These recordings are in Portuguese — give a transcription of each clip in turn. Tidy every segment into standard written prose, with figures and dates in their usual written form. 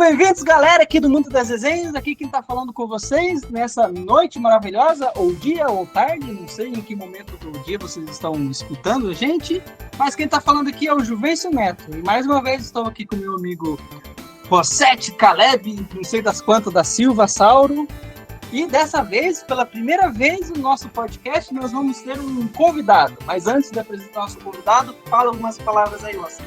bem-vindos, galera, aqui do Mundo das Desenhos. Aqui quem tá falando com vocês nessa noite maravilhosa, ou dia, ou tarde, não sei em que momento do dia vocês estão escutando a gente, mas quem tá falando aqui é o Juvencio Neto. E mais uma vez estou aqui com meu amigo Rosete Caleb, não sei das quantas, da Silva Sauro. E dessa vez, pela primeira vez no nosso podcast, nós vamos ter um convidado. Mas antes de apresentar o nosso convidado, fala algumas palavras aí, Rosete.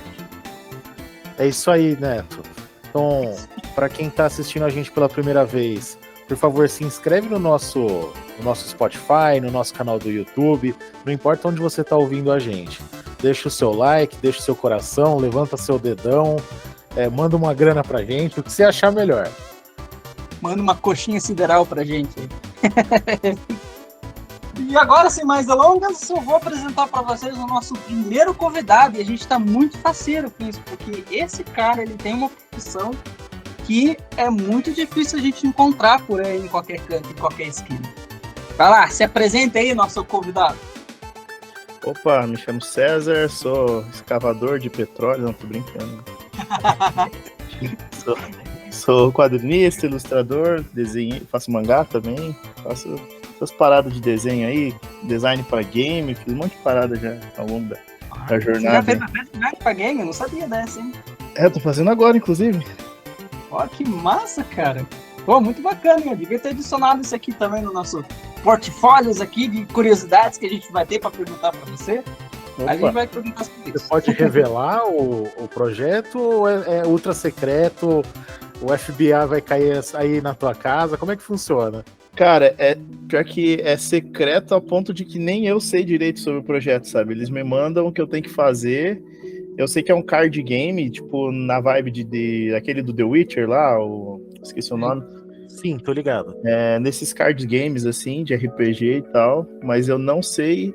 É isso aí, Neto. Então, para quem está assistindo a gente pela primeira vez, por favor, se inscreve no nosso Spotify, no nosso canal do YouTube, não importa onde você está ouvindo a gente. Deixa o seu like, deixa o seu coração, levanta seu dedão, manda uma grana pra gente, o que você achar melhor. Manda uma coxinha sideral pra gente. E agora, sem mais delongas, eu vou apresentar para vocês o nosso primeiro convidado. E a gente está muito faceiro com isso, porque esse cara ele tem uma profissão que é muito difícil a gente encontrar por aí em qualquer canto, em qualquer esquina. Vai lá, se apresenta aí, nosso convidado. Opa, me chamo César, sou escavador de petróleo, não tô brincando. Sou quadrinista, ilustrador, desenho, faço mangá também, faço essas paradas de desenho aí, design para game, fiz um monte de parada já ao longo da jornada. Você já fez até design para game? Eu não sabia dessa, hein? Eu tô fazendo agora, inclusive. Ó, que massa, cara. Pô, muito bacana, eu devia ter adicionado isso aqui também no nosso portfólios aqui de curiosidades que a gente vai ter para perguntar para você. Opa. A gente vai perguntar sobre isso. Você pode revelar o projeto ou é ultra secreto? O FBI vai cair aí na tua casa? Como é que funciona? Cara, pior que é secreto a ponto de que nem eu sei direito sobre o projeto, sabe? Eles me mandam o que eu tenho que fazer. Eu sei que é um card game, tipo, na vibe aquele do The Witcher lá, esqueci o nome. Sim, tô ligado. Nesses card games, assim, de RPG e tal, mas eu não sei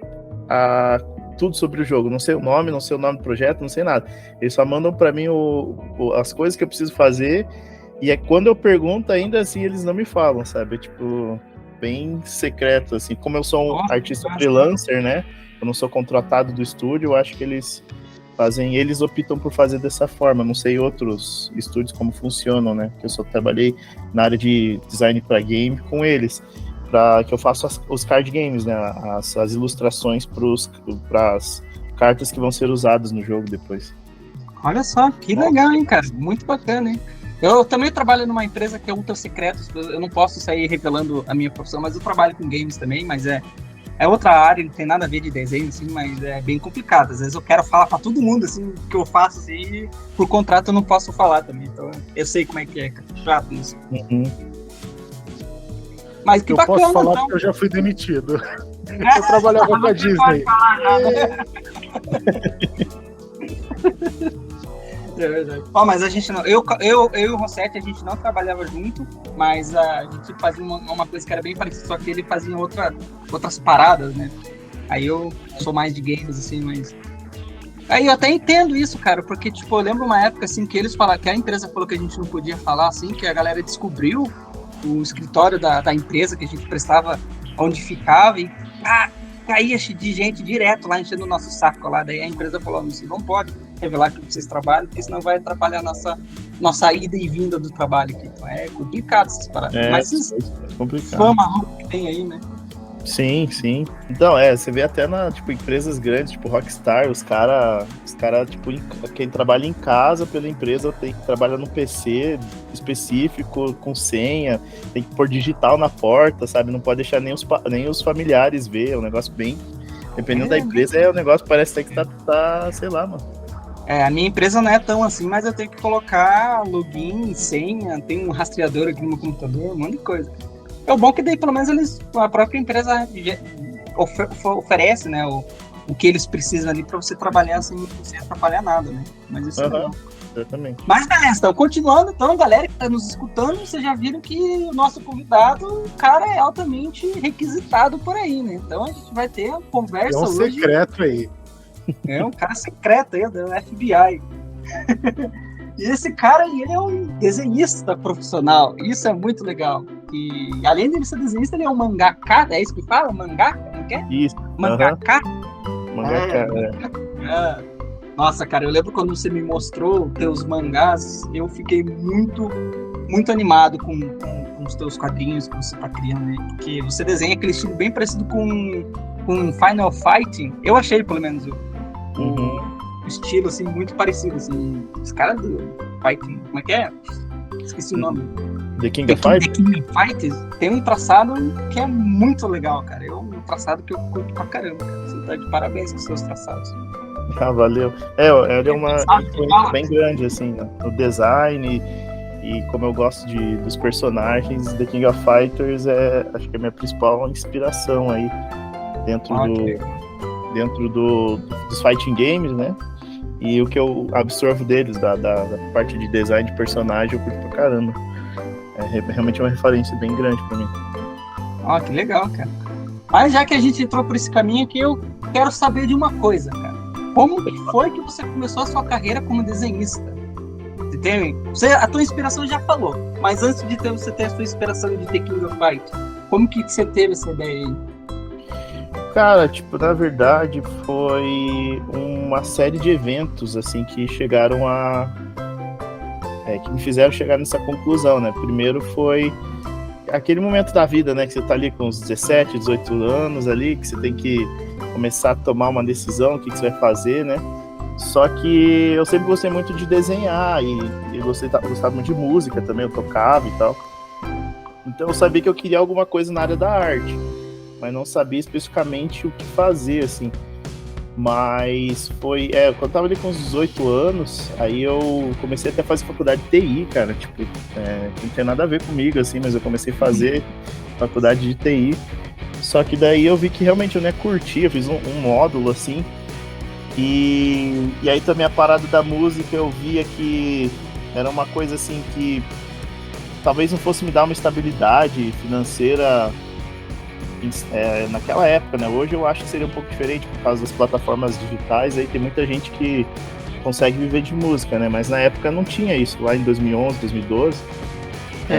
tudo sobre o jogo. Não sei o nome do projeto, não sei nada. Eles só mandam pra mim as coisas que eu preciso fazer. E quando eu pergunto, ainda assim, eles não me falam, sabe? É, tipo, bem secreto, assim. Como eu sou um artista freelancer, né? Eu não sou contratado do estúdio, eu acho que eles optam por fazer dessa forma. Não sei outros estúdios como funcionam, né? Porque eu só trabalhei na área de design para game com eles. Que eu faço os card games, né? As ilustrações para as cartas que vão ser usadas no jogo depois. Olha só, que legal, hein, cara? Muito bacana, hein? Eu também trabalho numa empresa que é ultra secreta, eu não posso sair revelando a minha profissão, mas eu trabalho com games também, mas é outra área, não tem nada a ver de desenho, assim, mas é bem complicado. Às vezes eu quero falar pra todo mundo, assim, o que eu faço, assim, e por contrato eu não posso falar também, então eu sei como é que é, cara. Chato isso. Uhum. Mas que eu bacana, posso falar então. porque eu já fui demitido. Eu trabalhava com a Disney. É verdade. Mas a gente não. Eu e o Rosete, a gente não trabalhava junto, mas a gente fazia uma coisa que era bem parecida, só que ele fazia outras paradas, né? Aí eu sou mais de games, assim, mas. Aí eu até entendo isso, cara, porque, tipo, eu lembro uma época, assim, que eles falaram, que a empresa falou que a gente não podia falar, assim, que a galera descobriu o escritório da empresa que a gente prestava, onde ficava, e caía de gente direto lá, enchendo o nosso saco lá. Daí a empresa falou, você não pode revelar que vocês trabalham, porque senão vai atrapalhar nossa ida e vinda do trabalho aqui. Então é complicado essas paradas. Mas é complicado. Fama que tem aí, né? Sim, sim. Então, você vê até tipo, empresas grandes, tipo Rockstar, os cara, tipo, quem trabalha em casa pela empresa tem que trabalhar no PC específico, com senha, tem que pôr digital na porta, sabe? Não pode deixar nem os familiares ver, é um negócio bem... Dependendo da empresa, o negócio parece que tá, sei lá, mano. A minha empresa não é tão assim, mas eu tenho que colocar login, senha, tem um rastreador aqui no meu computador, um monte de coisa. É o bom que daí, pelo menos, a própria empresa oferece, né, o que eles precisam ali para você trabalhar sem atrapalhar nada, né? Mas isso é legal. Exatamente. Mas beleza, então, continuando, então, galera que está nos escutando, vocês já viram que o nosso convidado, o cara é altamente requisitado por aí, né? Então a gente vai ter uma conversa hoje. É um secreto aí. É um cara secreto aí, do FBI. E esse cara, ele é um desenhista profissional. Isso é muito legal. E além de ser desenhista, ele é um mangaka. É isso que fala? Mangaka? Não quer? Isso. Mangaka? Mangaka, Nossa, cara, eu lembro quando você me mostrou teus mangás, eu fiquei muito, muito animado com os teus quadrinhos que você tá criando aí, porque você desenha aquele estilo bem parecido com Final Fight. Eu achei, pelo menos, o estilo, assim, muito parecido, assim. Os caras do Fighting, como é que é? Esqueci o nome. The King of Fighters? The King of Fighters tem um traçado que é muito legal, cara. É um traçado que eu curto pra caramba, cara. Você tá de parabéns com os seus traçados. Ah, valeu. Ele é uma influência bem grande, assim, no design e como eu gosto dos personagens, The King of Fighters acho que é a minha principal inspiração aí dentro dos fighting games, né? E o que eu absorvo deles, da parte de design de personagem, eu curto pra caramba. Realmente é uma referência bem grande pra mim. Que legal, cara. Mas já que a gente entrou por esse caminho aqui, eu quero saber de uma coisa, cara. Como que foi que você começou a sua carreira como desenhista? A tua inspiração já falou, mas antes de você ter a sua inspiração de The King of Fight, como que você teve essa ideia aí? Cara, tipo, na verdade foi uma série de eventos, assim, que chegaram que me fizeram chegar nessa conclusão, né? Primeiro foi aquele momento da vida, né? Que você tá ali com uns 17, 18 anos ali, que você tem que começar a tomar uma decisão, o que você vai fazer, né? Só que eu sempre gostei muito de desenhar e gostava muito de música também, eu tocava e tal. Então eu sabia que eu queria alguma coisa na área da arte, mas não sabia especificamente o que fazer, assim. Mas foi... quando eu tava ali com uns 18 anos, aí eu comecei até a fazer faculdade de TI, cara. Tipo, não tem nada a ver comigo, assim, mas eu comecei a fazer faculdade de TI. Só que daí eu vi que realmente eu não ia curtir, eu fiz um módulo, assim. E aí também a parada da música, eu via que era uma coisa, assim, que talvez não fosse me dar uma estabilidade financeira naquela época, né? Hoje eu acho que seria um pouco diferente por causa das plataformas digitais, aí tem muita gente que consegue viver de música, né? Mas na época não tinha isso, lá em 2011, 2012,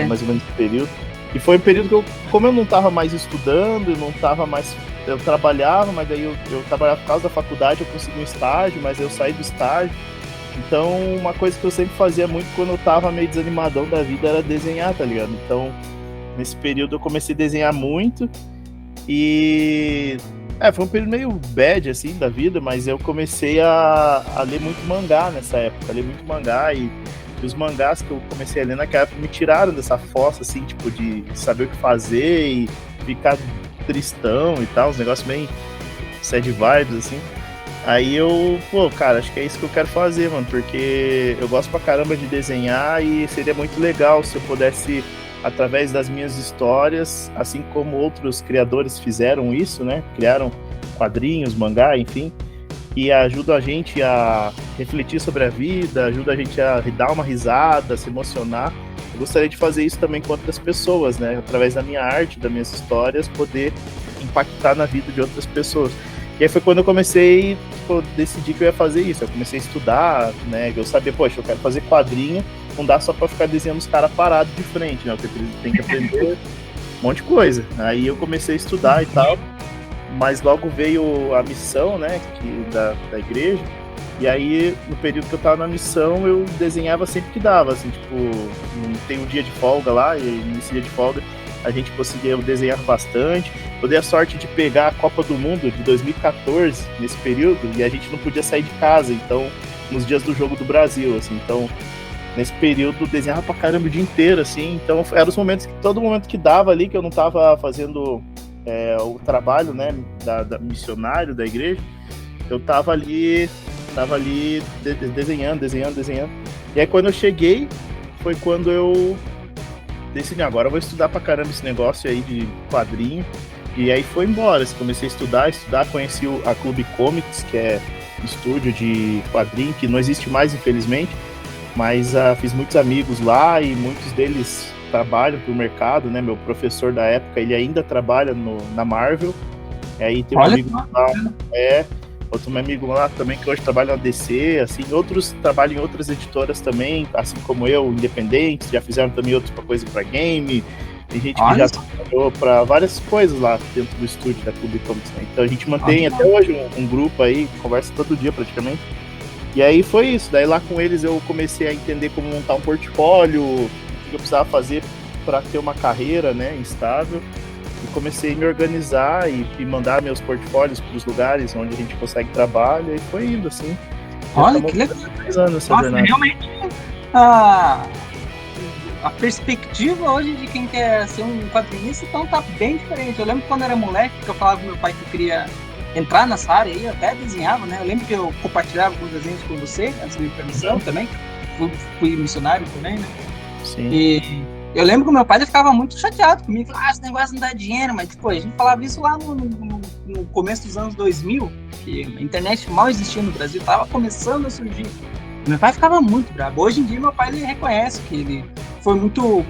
mais ou menos esse período. E foi um período que como eu não estava mais estudando, eu trabalhava, mas daí eu trabalhava por causa da faculdade, eu consegui um estágio, mas eu saí do estágio. Então, uma coisa que eu sempre fazia muito quando eu tava meio desanimadão da vida era desenhar, tá ligado? Então, nesse período eu comecei a desenhar muito. E foi um período meio bad, assim, da vida, mas eu comecei a ler muito mangá nessa época, e os mangás que eu comecei a ler naquela época me tiraram dessa fossa, assim, tipo, de saber o que fazer e ficar tristão e tal, uns negócios bem sad vibes, assim. Aí cara, acho que é isso que eu quero fazer, mano, porque eu gosto pra caramba de desenhar e seria muito legal se eu pudesse, através das minhas histórias, assim como outros criadores fizeram isso, né? Criaram quadrinhos, mangá, enfim, e ajuda a gente a refletir sobre a vida, ajuda a gente a dar uma risada, se emocionar. Eu gostaria de fazer isso também com outras pessoas, né? Através da minha arte, das minhas histórias, poder impactar na vida de outras pessoas. E aí foi quando eu comecei, decidi que eu ia fazer isso. Eu comecei a estudar, né? Eu sabia, poxa, eu quero fazer quadrinho, não dá só pra ficar desenhando os caras parados de frente, né? Eu tenho que aprender um monte de coisa. Aí eu comecei a estudar e tal, mas logo veio a missão, né? Da igreja. E aí, no período que eu tava na missão, eu desenhava sempre que dava, assim, tipo, tem um dia de folga lá, e nesse dia de folga a gente conseguia desenhar bastante. Eu dei a sorte de pegar a Copa do Mundo de 2014, nesse período, e a gente não podia sair de casa, então, nos dias do jogo do Brasil, assim, então, nesse período, eu desenhava pra caramba o dia inteiro, assim, então, eram os momentos todo momento que dava ali, que eu não tava fazendo o trabalho, né, da missionário da igreja, eu tava ali desenhando. E aí quando eu cheguei, foi quando eu decidi, agora eu vou estudar pra caramba esse negócio aí de quadrinho. E aí foi embora, comecei a estudar, conheci a Clube Comics, que é um estúdio de quadrinho, que não existe mais, infelizmente, mas fiz muitos amigos lá e muitos deles trabalham pro mercado, né? Meu professor da época, ele ainda trabalha na Marvel. E aí tem um amigo lá, outro meu amigo lá também que hoje trabalha na DC, assim, outros trabalham em outras editoras também, assim como eu, independentes, já fizeram também outras coisas para game, tem gente que já trabalhou para várias coisas lá dentro do estúdio da Clube Comics, né? Então a gente mantém até hoje um grupo aí, conversa todo dia praticamente, E aí foi isso. Daí lá com eles eu comecei a entender como montar um portfólio, o que eu precisava fazer para ter uma carreira, né, instável. E comecei a me organizar e mandar meus portfólios para os lugares onde a gente consegue trabalho. E foi indo assim. Olha, que legal. 3 anos essa Nossa, jornada. realmente a perspectiva hoje de quem quer ser um quadrinista então tá bem diferente. Eu lembro quando era moleque que eu falava com meu pai que eu queria entrar nessa área aí, eu até desenhava, né? Eu lembro que eu compartilhava alguns desenhos com você, antes da minha permissão também, fui missionário também, né? Sim. E eu lembro que meu pai ele ficava muito chateado comigo, falava, esse negócio não dá dinheiro, mas tipo, a gente falava isso lá no começo dos anos 2000, que a internet mal existia no Brasil, tava começando a surgir. Meu pai ficava muito bravo. Hoje em dia meu pai ele reconhece que ele foi muito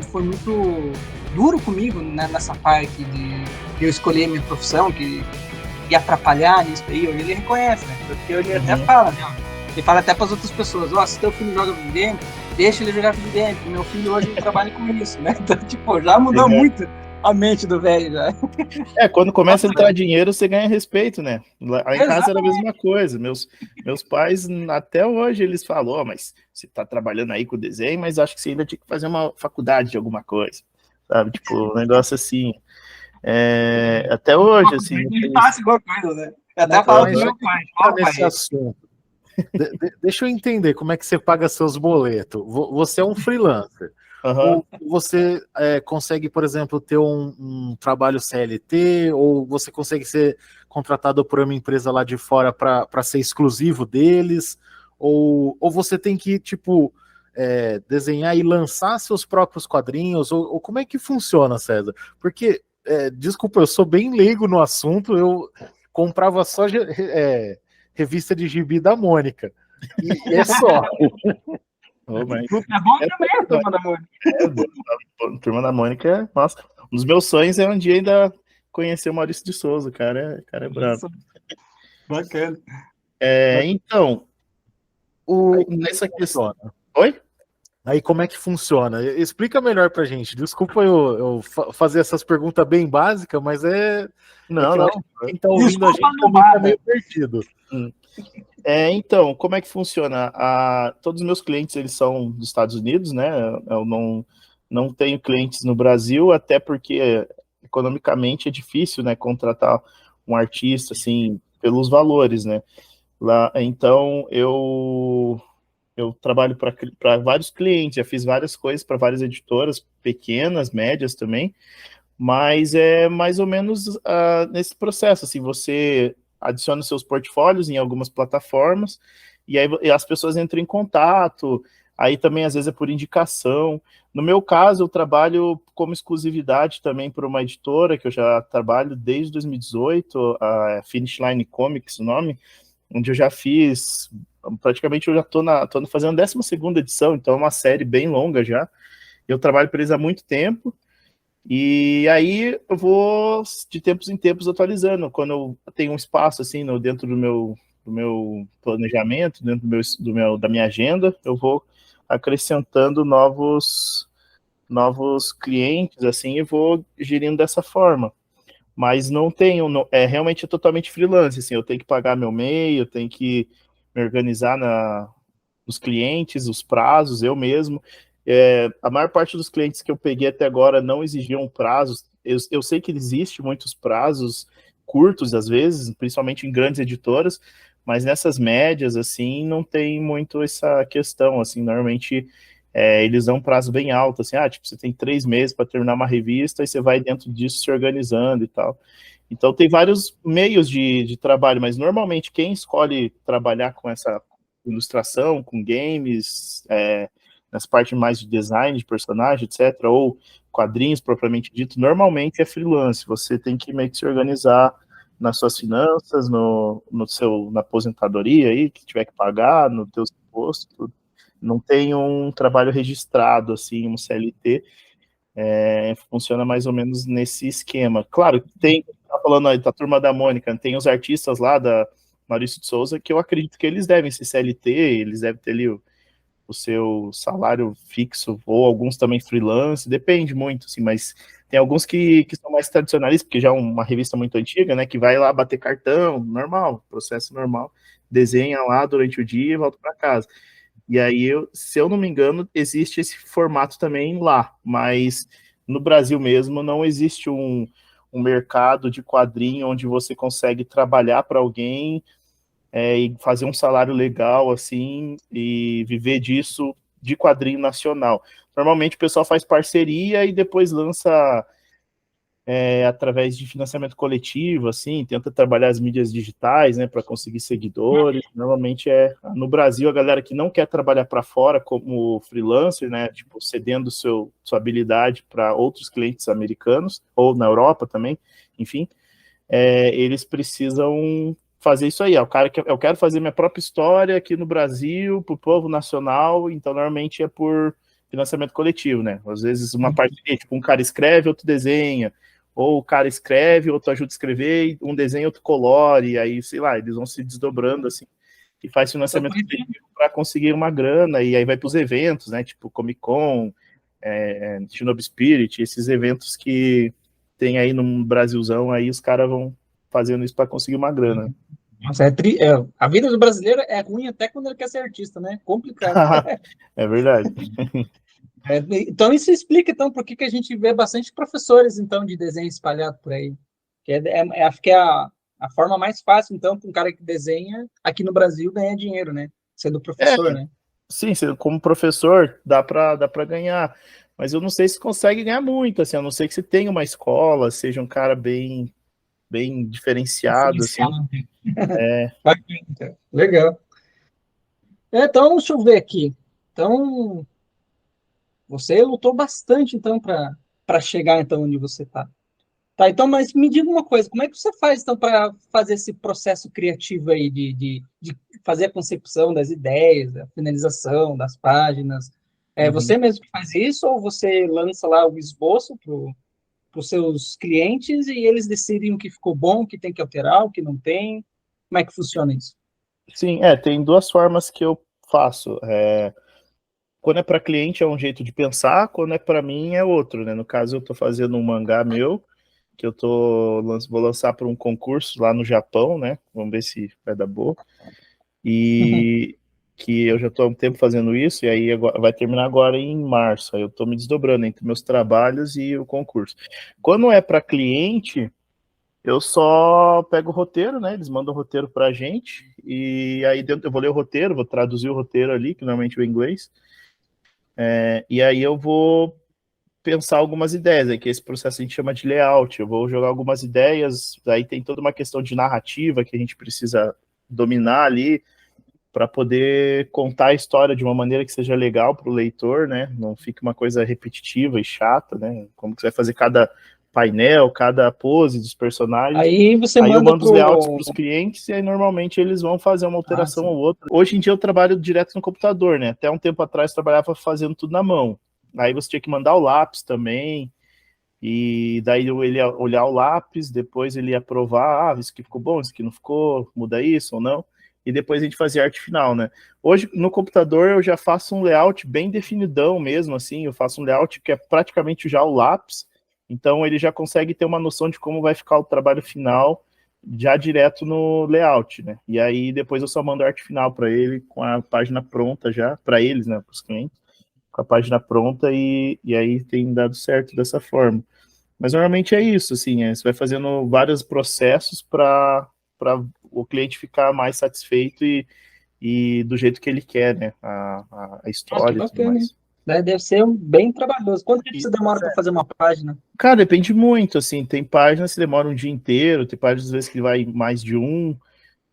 duro comigo, né, nessa parte de eu escolher minha profissão, que ia atrapalhar nisso aí. Hoje ele reconhece, né? Porque ele até fala, né? Ele fala até para as outras pessoas, se teu filho joga videogame, deixa ele jogar videogame, porque meu filho hoje trabalha com isso, né? Então, tipo, já mudou muito a mente do velho, já. Quando começa a entrar dinheiro, você ganha respeito, né? Lá em casa era a mesma coisa. Meus pais, até hoje, eles falam, mas você tá trabalhando aí com desenho, mas acho que você ainda tinha que fazer uma faculdade de alguma coisa, sabe? Tipo, um negócio assim. Até hoje, assim. Ele passa igual coisa, né? Eu até falo pro meu pai, nesse assunto. Deixa eu entender como é que você paga seus boletos. Você é um freelancer. Ou você consegue, por exemplo, ter um trabalho CLT, ou você consegue ser contratado por uma empresa lá de fora para ser exclusivo deles, ou você tem que, tipo, desenhar e lançar seus próprios quadrinhos, ou como é que funciona, César? Porque, desculpa, eu sou bem leigo no assunto, eu comprava só revista de gibi da Mônica, e é só. Mas... É bom também a Turma da Mônica. Turma da Mônica, nossa, um dos meus sonhos é um dia ainda conhecer o Maurício de Souza, o cara é brabo. Bacana. Então, nessa questão... Oi? Aí como é que funciona? Explica melhor pra gente. Desculpa eu fazer essas perguntas bem básicas, mas Não. Quem tá ouvindo a gente também tá meio perdido. Então, como é que funciona? Todos os meus clientes, eles são dos Estados Unidos, né? Eu não tenho clientes no Brasil, até porque economicamente é difícil, né, contratar um artista, assim, pelos valores, né? Então, eu trabalho para vários clientes, já fiz várias coisas para várias editoras, pequenas, médias também, mas é mais ou menos nesse processo, assim, você adiciona seus portfólios em algumas plataformas, e aí as pessoas entram em contato, aí também às vezes é por indicação. No meu caso, eu trabalho como exclusividade também por uma editora, que eu já trabalho desde 2018, a Finish Line Comics, o nome, onde eu já fiz, praticamente eu já tô fazendo a 12ª edição, então é uma série bem longa já. Eu trabalho para eles há muito tempo, e aí eu vou de tempos em tempos atualizando. Quando eu tenho um espaço assim dentro do meu planejamento, dentro da minha agenda, eu vou acrescentando novos clientes assim e vou gerindo dessa forma. Mas não tenho, realmente é totalmente freelance, assim, eu tenho que pagar meu MEI, eu tenho que me organizar nos clientes, os prazos, eu mesmo. A maior parte dos clientes que eu peguei até agora não exigiam prazos. Eu sei que existe muitos prazos curtos, às vezes, principalmente em grandes editoras, mas nessas médias, assim, não tem muito essa questão, assim, normalmente eles dão um prazo bem alto, assim, tipo, você tem 3 meses para terminar uma revista e você vai dentro disso se organizando e tal. Então tem vários meios de trabalho, mas normalmente quem escolhe trabalhar com essa ilustração, com games, nessa parte mais de design de personagem, etc., ou quadrinhos propriamente dito, normalmente é freelance. Você tem que meio que se organizar nas suas finanças, na aposentadoria aí, que tiver que pagar, no teu imposto, tudo. Não tem um trabalho registrado, assim, um CLT, funciona mais ou menos nesse esquema. Claro, tá falando aí da Turma da Mônica, tem os artistas lá da Maurício de Souza, que eu acredito que eles devem ser CLT, eles devem ter ali o seu salário fixo, ou alguns também freelance, depende muito, assim, mas tem alguns que são mais tradicionalistas, porque já é uma revista muito antiga, né, que vai lá bater cartão, normal, processo normal, desenha lá durante o dia e volta para casa. E aí, se eu não me engano, existe esse formato também lá, mas no Brasil mesmo não existe um mercado de quadrinho onde você consegue trabalhar para alguém e fazer um salário legal, assim, e viver disso de quadrinho nacional. Normalmente o pessoal faz parceria e depois lança através de financiamento coletivo, assim, tenta trabalhar as mídias digitais, né, para conseguir seguidores. Normalmente no Brasil a galera que não quer trabalhar para fora como freelancer, né, tipo cedendo sua habilidade para outros clientes americanos ou na Europa também, enfim, eles precisam fazer isso aí. O cara que eu quero fazer minha própria história aqui no Brasil para o povo nacional, então normalmente é por financiamento coletivo, né? Às vezes uma parceria, tipo, um cara escreve, outro desenha, ou o cara escreve, outro ajuda a escrever, um desenho, outro colore, e aí, sei lá, eles vão se desdobrando, assim, e faz financiamento coletivo para conseguir uma grana, e aí vai para os eventos, né, tipo Comic Con, Shinobi Spirit, esses eventos que tem aí no Brasilzão, aí os caras vão fazendo isso para conseguir uma grana. Nossa, a vida do brasileiro é ruim até quando ele quer ser artista, né? Complicado. É verdade. Então isso explica então por que a gente vê bastante professores então de desenho espalhado por aí. Que acho que é a forma mais fácil então para um cara que desenha aqui no Brasil ganhar dinheiro, né? Sendo professor, né? Sim, como professor dá para ganhar, mas eu não sei se consegue ganhar muito, assim, a não ser que você tenha uma escola, seja um cara bem diferenciado, assim. Legal. Então, deixa eu ver aqui. Então, você lutou bastante então para chegar então onde você está. Tá, então, mas me diga uma coisa, como é que você faz, então, para fazer esse processo criativo aí de fazer a concepção das ideias, a finalização das páginas? É você mesmo que faz isso ou você lança lá o esboço para os seus clientes e eles decidem o que ficou bom, o que tem que alterar, o que não tem? Como é que funciona isso? Sim, tem duas formas que eu faço. Quando é para cliente é um jeito de pensar, quando é para mim é outro, né? No caso, eu estou fazendo um mangá meu, que vou lançar para um concurso lá no Japão, né? Vamos ver se vai dar boa. E que eu já estou há um tempo fazendo isso, e aí vai terminar agora em março. Aí eu estou me desdobrando entre meus trabalhos e o concurso. Quando é para cliente, eu só pego o roteiro, né? Eles mandam o roteiro para a gente, e aí dentro eu vou ler o roteiro, vou traduzir o roteiro ali, que normalmente é em inglês, e aí eu vou pensar algumas ideias, que esse processo a gente chama de layout. Eu vou jogar algumas ideias, aí tem toda uma questão de narrativa que a gente precisa dominar ali para poder contar a história de uma maneira que seja legal para o leitor, né? Não fique uma coisa repetitiva e chata, né? Como que você vai fazer cada painel, cada pose dos personagens. Aí você Aí eu manda mando os layouts para os clientes e aí normalmente eles vão fazer uma alteração ou outra. Hoje em dia eu trabalho direto no computador, né? Até um tempo atrás eu trabalhava fazendo tudo na mão. Aí você tinha que mandar o lápis também, e daí ele ia olhar o lápis, depois ele ia aprovar, isso que ficou bom, isso que não ficou, muda isso ou não, e depois a gente fazia arte final, né? Hoje, no computador, eu já faço um layout bem definidão mesmo, assim, eu faço um layout que é praticamente já o lápis, então ele já consegue ter uma noção de como vai ficar o trabalho final já direto no layout, né? E aí depois eu só mando a arte final para ele com a página pronta já, para eles, né, para os clientes, com a página pronta e aí tem dado certo dessa forma. Mas normalmente é isso, assim, você vai fazendo vários processos para o cliente ficar mais satisfeito e do jeito que ele quer, né? A Que história e tudo bacana, hein? mais. Deve ser bem trabalhoso. Quanto tempo você demora para fazer uma página? Cara, depende muito, assim, tem páginas que demoram um dia inteiro, tem páginas às vezes que vai mais de um,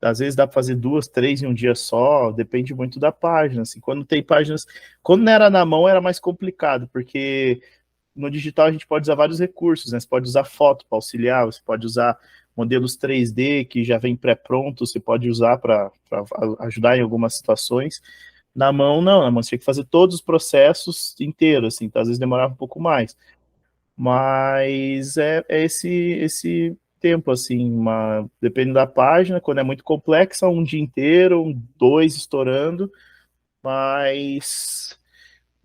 às vezes dá para fazer duas, três em um dia só, depende muito da página, assim, quando tem páginas, quando não era na mão era mais complicado, porque no digital a gente pode usar vários recursos, né? Você pode usar foto para auxiliar, você pode usar modelos 3D que já vem pré-pronto, você pode usar para ajudar em algumas situações. Na mão, não, na mão você tinha que fazer todos os processos inteiros, assim, então às vezes demorava um pouco mais. Mas é esse tempo, assim, dependendo da página, quando é muito complexa, um dia inteiro, dois estourando, mas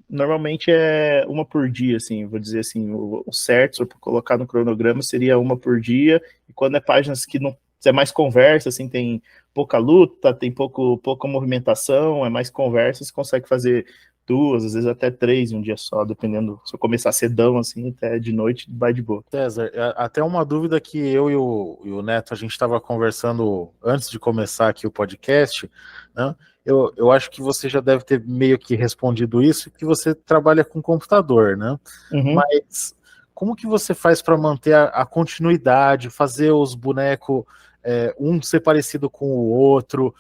normalmente é uma por dia, assim, vou dizer assim, o certo, se eu colocar no cronograma, seria uma por dia, e quando é páginas que não é mais conversa, assim, tem pouca luta, tem pouca movimentação, é mais conversa, você consegue fazer duas, às vezes até três em um dia só, dependendo, se eu começar cedão, assim, até de noite, vai de boa. César, até uma dúvida que eu e o Neto, a gente estava conversando antes de começar aqui o podcast, né? Eu acho que você já deve ter meio que respondido isso, que você trabalha com computador, né? Uhum. Mas como que você faz para manter a continuidade, fazer os bonecos um ser parecido com o outro?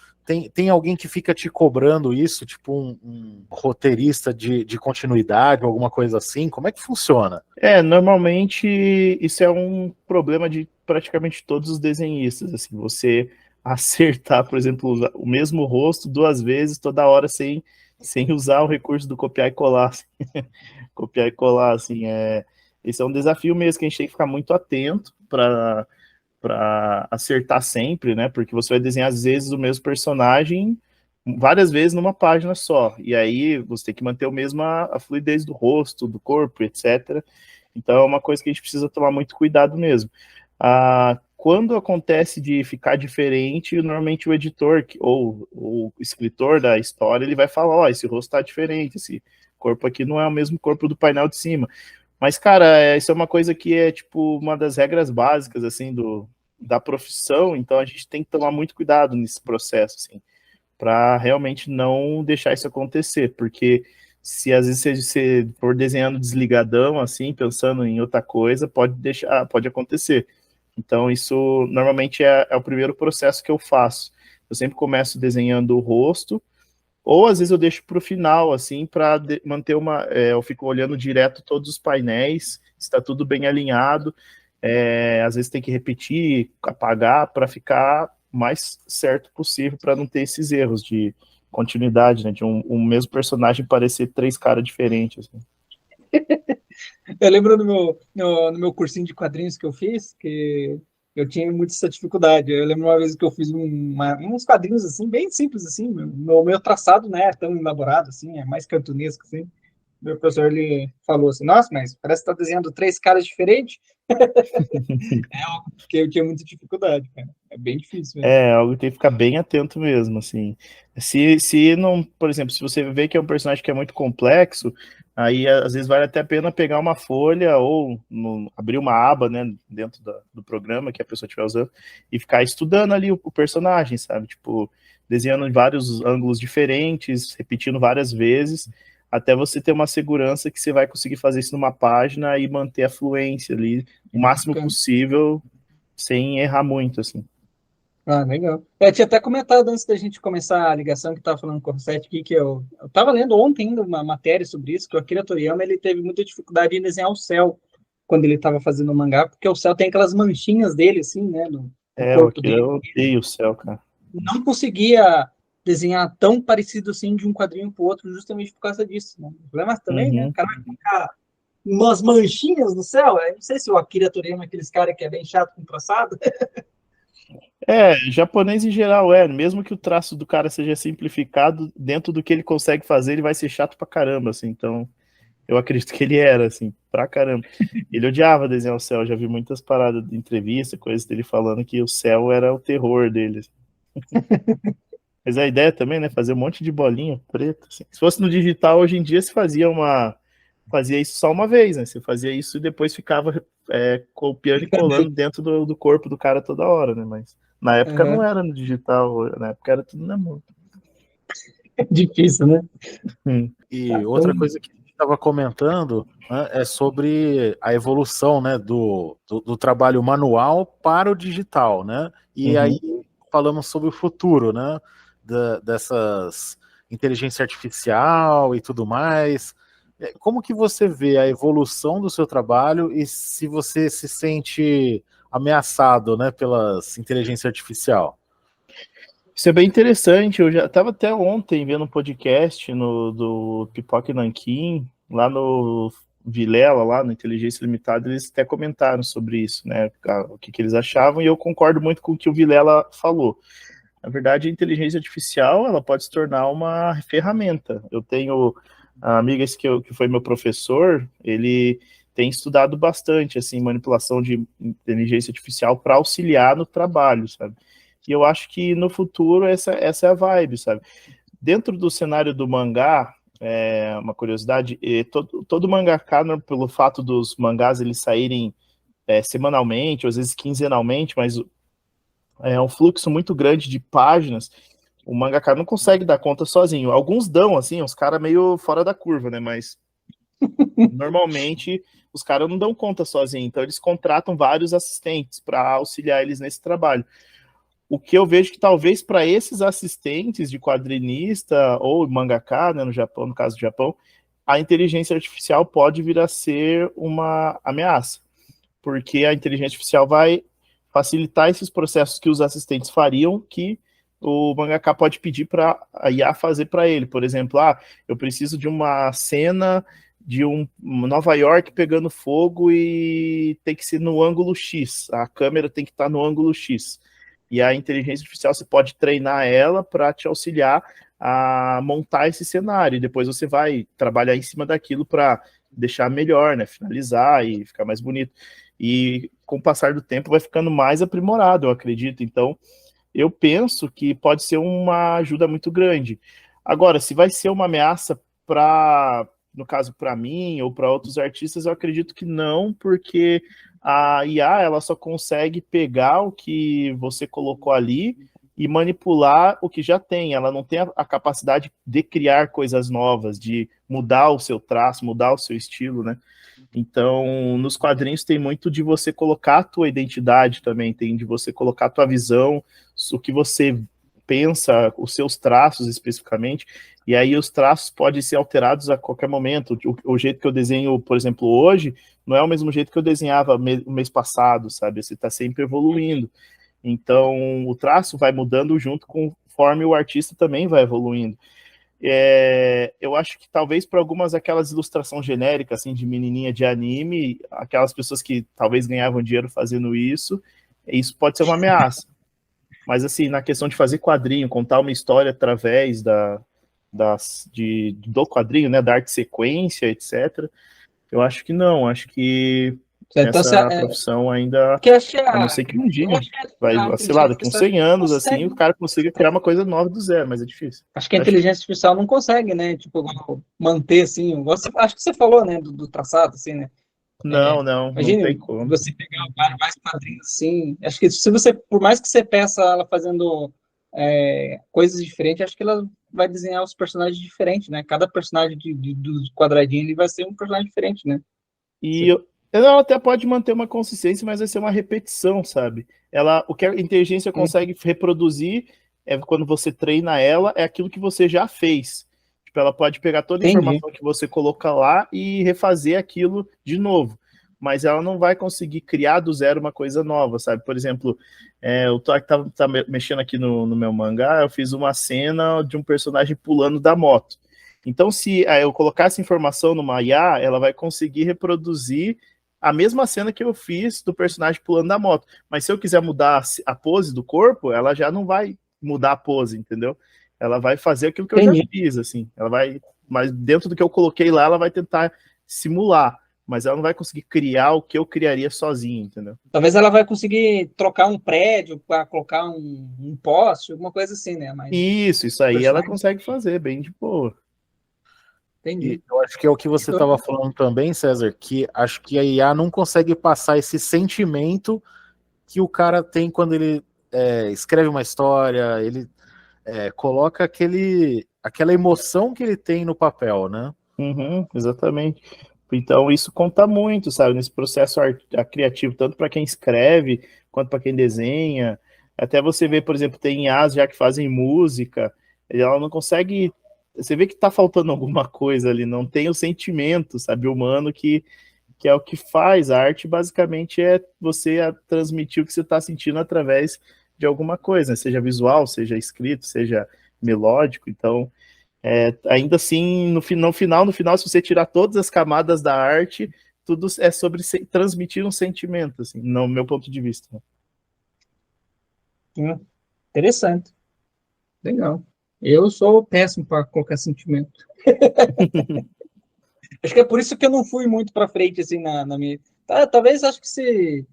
Tem alguém que fica te cobrando isso, tipo um roteirista de continuidade, alguma coisa assim? Como é que funciona? Normalmente isso é um problema de praticamente todos os desenhistas, assim, você acertar, por exemplo, o mesmo rosto duas vezes toda hora sem usar o recurso do copiar e colar, assim. Copiar e colar, assim, esse é um desafio mesmo que a gente tem que ficar muito atento para acertar sempre, né? Porque você vai desenhar às vezes o mesmo personagem várias vezes numa página só, e aí você tem que manter o mesmo a fluidez do rosto, do corpo, etc. Então é uma coisa que a gente precisa tomar muito cuidado mesmo. Quando acontece de ficar diferente, normalmente o editor ou o escritor da história ele vai falar, ó, esse rosto está diferente, esse corpo aqui não é o mesmo corpo do painel de cima. Mas, cara, isso é uma coisa que é, tipo, uma das regras básicas, assim, da profissão, então a gente tem que tomar muito cuidado nesse processo, assim, para realmente não deixar isso acontecer, porque se às vezes você for desenhando desligadão, assim, pensando em outra coisa, pode acontecer. Então, isso normalmente é o primeiro processo que eu faço. Eu sempre começo desenhando o rosto, ou às vezes eu deixo para o final, assim, para manter eu fico olhando direto todos os painéis, está tudo bem alinhado. Às vezes tem que repetir, apagar, para ficar mais certo possível, para não ter esses erros de continuidade, né? De um mesmo personagem parecer três caras diferentes. Assim. Eu lembro no meu cursinho de quadrinhos que eu fiz, que eu tinha muito essa dificuldade. Eu lembro uma vez que eu fiz uns quadrinhos assim, bem simples assim, meu traçado não é tão elaborado assim, é mais cartunesco assim. Meu professor ele falou assim: Nossa, mas parece que está desenhando três caras diferentes. É algo que eu tinha muita dificuldade, cara. É bem difícil mesmo. Algo que tem que ficar bem atento mesmo, assim. Se não, por exemplo, se você vê que é um personagem que é muito complexo, aí às vezes vale até a pena pegar uma folha ou abrir uma aba, né, dentro do programa que a pessoa estiver usando e ficar estudando ali o personagem, sabe? Tipo, desenhando em vários ângulos diferentes, repetindo várias vezes, até você ter uma segurança que você vai conseguir fazer isso numa página e manter a fluência ali o máximo Bacana. possível, sem errar muito, assim. Ah, legal. Eu tinha até comentado antes da gente começar a ligação que estava falando com o Sete aqui, que eu estava lendo ontem ainda uma matéria sobre isso, que o Akira Toriyama ele teve muita dificuldade em desenhar o céu quando ele estava fazendo o mangá, porque o céu tem aquelas manchinhas dele, assim, né, no O corpo Akira, dele. eu odeio o céu, cara. Não conseguia desenhar tão parecido assim de um quadrinho para o outro, justamente por causa disso. Né? O problema também, né? O Uhum. cara vai colocar umas manchinhas no céu. Eu não sei se o Akira Toriyama é aqueles caras que é bem chato com traçado. Japonês em geral mesmo que o traço do cara seja simplificado, dentro do que ele consegue fazer, ele vai ser chato pra caramba, assim, então eu acredito que ele era, assim, pra caramba. Ele odiava desenhar o céu, já vi muitas paradas de entrevista, coisas dele falando que o céu era o terror dele. Assim. Mas a ideia também, né, fazer um monte de bolinha preta, assim. Se fosse no digital, hoje em dia se fazia isso só uma vez, né, você fazia isso e depois ficava copiando e colando dentro do corpo do cara toda hora, né, mas na época não Uhum. era no digital, na época era tudo na mão. Difícil, né? E Tá, outra então, coisa que a gente estava comentando, né, é sobre a evolução, né, do trabalho manual para o digital, né? E aí Uhum. falamos sobre o futuro, né? Dessas inteligência artificial e tudo mais. Como que você vê a evolução do seu trabalho e se você se sente ameaçado, né, pelas inteligência artificial? Isso é bem interessante. Eu já estava até ontem vendo um podcast do Pipoca e Nanquim, lá no Vilela, lá no Inteligência Limitada, eles até comentaram sobre isso, né? O que eles achavam, e eu concordo muito com o que o Vilela falou. Na verdade, a inteligência artificial, ela pode se tornar uma ferramenta. Eu tenho amigas que foi meu professor, ele tem estudado bastante, assim, manipulação de inteligência artificial para auxiliar no trabalho, sabe? E eu acho que no futuro essa é a vibe, sabe? Dentro do cenário do mangá, uma curiosidade, todo mangaka, pelo fato dos mangás eles saírem semanalmente, ou às vezes quinzenalmente, mas é um fluxo muito grande de páginas, o mangaka não consegue dar conta sozinho. Alguns dão, assim, uns caras meio fora da curva, né? Mas normalmente os caras não dão conta sozinho, então eles contratam vários assistentes para auxiliar eles nesse trabalho. O que eu vejo que talvez para esses assistentes de quadrinista ou mangaka, né, no Japão, no caso do Japão, a inteligência artificial pode vir a ser uma ameaça, porque a inteligência artificial vai facilitar esses processos que os assistentes fariam, que o mangaka pode pedir para a IA fazer para ele. Por exemplo, eu preciso de uma cena de Nova York pegando fogo e tem que ser no ângulo X, a câmera tem que estar no ângulo X. E a inteligência artificial, você pode treinar ela para te auxiliar a montar esse cenário, e depois você vai trabalhar em cima daquilo para deixar melhor, né, finalizar e ficar mais bonito. E com o passar do tempo vai ficando mais aprimorado, eu acredito. Então, eu penso que pode ser uma ajuda muito grande. Agora, se vai ser uma ameaça para, no caso, para mim ou para outros artistas, eu acredito que não, porque a IA ela só consegue pegar o que você colocou ali e manipular o que já tem. Ela não tem a capacidade de criar coisas novas, de mudar o seu traço, mudar o seu estilo, né? Então, nos quadrinhos tem muito de você colocar a tua identidade também, tem de você colocar a tua visão, o que você pensa, os seus traços especificamente, e aí os traços podem ser alterados a qualquer momento. O jeito que eu desenho, por exemplo, hoje, não é o mesmo jeito que eu desenhava o mês passado, sabe? Você está sempre evoluindo. Então, o traço vai mudando junto conforme o artista também vai evoluindo. Eu acho que talvez para algumas aquelas ilustrações genéricas, assim, de menininha de anime, aquelas pessoas que talvez ganhavam dinheiro fazendo isso pode ser uma ameaça. Mas, assim, na questão de fazer quadrinho, contar uma história através do quadrinho, né, da arte sequência, etc., eu acho que não. Acho que Então, essa profissão ainda, a não ser que um dia vai, sei lá, daqui uns 100 anos, assim, o cara consiga criar uma coisa nova do zero, mas é difícil. Acho que a inteligência artificial não consegue, né, tipo, manter, assim, acho que você falou, né, do traçado, assim, né. Não tem como. Você pegar mais quadrinhos, assim, acho que se você, por mais que você peça ela fazendo coisas diferentes, acho que ela vai desenhar os personagens diferentes, né, cada personagem dos quadradinhos ele vai ser um personagem diferente, né. E ela até pode manter uma consistência, mas vai ser uma repetição, sabe? O que a inteligência consegue reproduzir quando você treina ela, é aquilo que você já fez. Tipo, ela pode pegar toda a informação que você coloca lá e refazer aquilo de novo. Mas ela não vai conseguir criar do zero uma coisa nova, sabe? Por exemplo, eu tava mexendo aqui no meu mangá, eu fiz uma cena de um personagem pulando da moto. Então, se eu colocar essa informação numa IA, ela vai conseguir reproduzir a mesma cena que eu fiz do personagem pulando da moto. Mas se eu quiser mudar a pose do corpo, ela já não vai mudar a pose, entendeu? Ela vai fazer aquilo que eu já fiz, assim. Ela vai, mas dentro do que eu coloquei lá, ela vai tentar simular. Mas ela não vai conseguir criar o que eu criaria sozinho, entendeu? Talvez ela vai conseguir trocar um prédio para colocar um poste, alguma coisa assim, né? Mas isso aí ela consegue fazer, bem de boa. Entendi. E eu acho que é o que você estava falando também, César, que acho que a IA não consegue passar esse sentimento que o cara tem quando ele escreve uma história, ele coloca aquela emoção que ele tem no papel, né? Exatamente. Então isso conta muito, sabe, nesse processo criativo, tanto para quem escreve, quanto para quem desenha. Até você vê, por exemplo, tem IAs já que fazem música, ela não consegue. Você vê que tá faltando alguma coisa ali, não tem o sentimento, sabe, humano que é o que faz. A arte, basicamente, é você transmitir o que você está sentindo através de alguma coisa, né? Seja visual, seja escrito, seja melódico. Então, ainda assim, no final, se você tirar todas as camadas da arte, tudo é sobre transmitir um sentimento, assim, no meu ponto de vista. Interessante. Legal. Eu sou péssimo para colocar sentimento. Acho que é por isso que eu não fui muito para frente, assim, na minha. Talvez acho que se